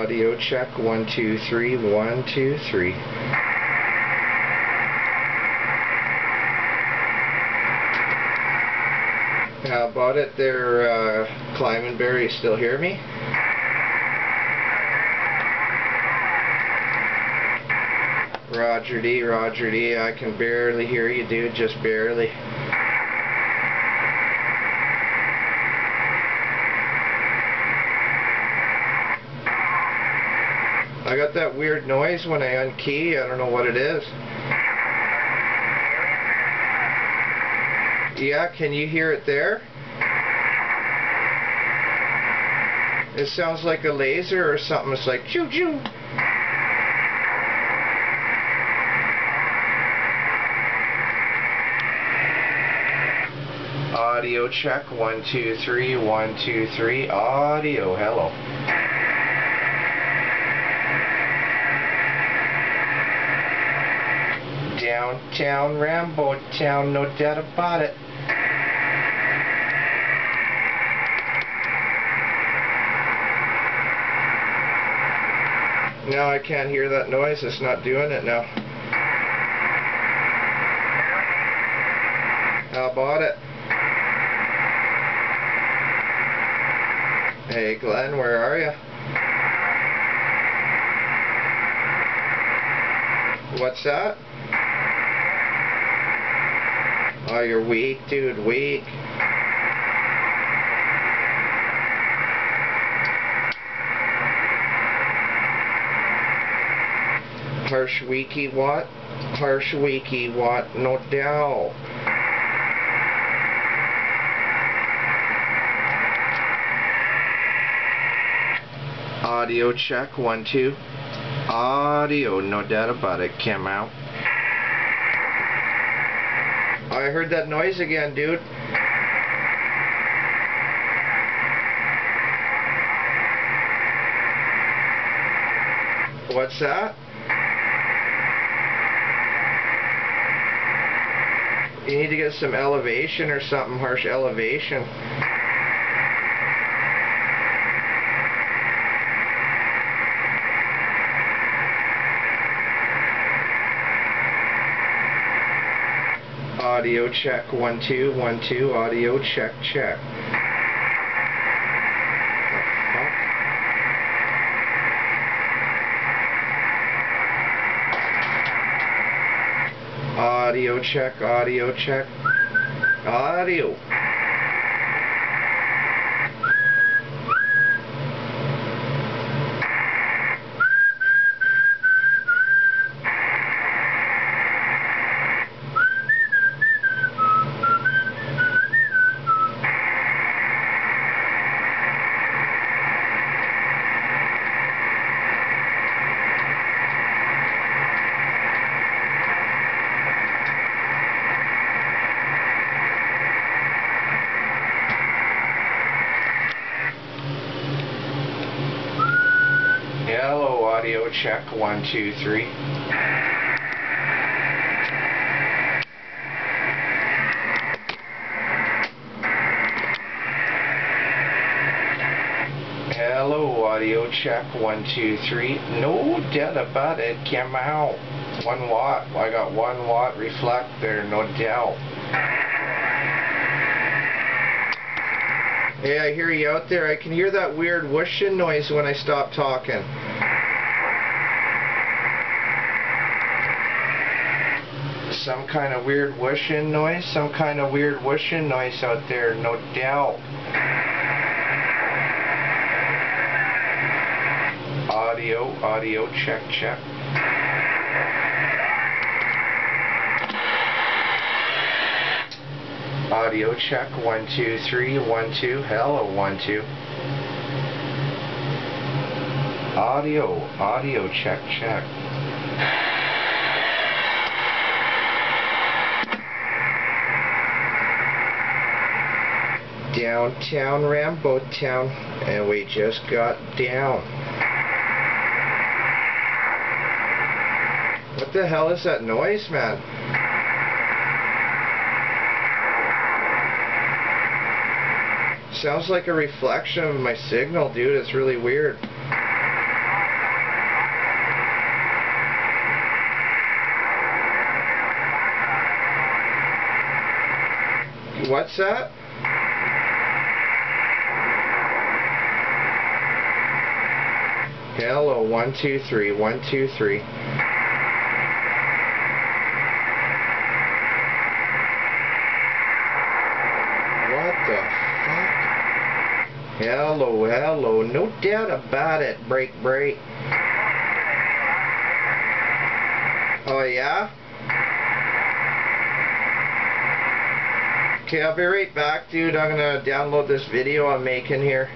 Audio check 1 2 3 1 2 3. How about it there, Climbing Bear? You still hear me? Roger D, Roger D. I can barely hear you, dude. Just barely. I got that weird noise when I unkey. I don't know what it is. Yeah, can you hear it there? It sounds like a laser or something. It's like choo choo. Audio check 1 2 3 1 2 3. Audio, hello. Downtown Rambo Town, no doubt about it. Now I can't hear that noise. It's not doing it now. How about it? Hey Glenn, where are you? What's that? Oh, you're weak, dude, weak. Harsh weaky what? Harsh weaky what? No doubt. Audio check 1 2. Audio, no doubt about it. Came out. I heard that noise again, dude. What's that? You need to get some elevation or something, harsh elevation. Audio check 1 2 1 2. Audio check check. Audio check, audio check. Audio. Hello, audio check 1 2 3. Hello, audio check 1 2 3. No doubt about it. Came out. 1 watt. I got 1 watt reflector, no doubt. Hey, I hear you out there. I can hear that weird whooshing noise when I stop talking. Some kind of weird whooshing noise. Some kind of weird whooshing noise out there, no doubt. Audio check check. Audio check 1 2 3 1 2. Hello 1 2. Audio check check. Downtown Rambo Town, and we just got down. What the hell is that noise, man? Sounds like a reflection of my signal, dude. It's really weird. What's that? Hello, 1 2 3, 1 2 3. What the fuck? Hello, hello, no doubt about it. Break, break. Oh yeah? Okay, I'll be right back, dude. I'm gonna download this video I'm making here.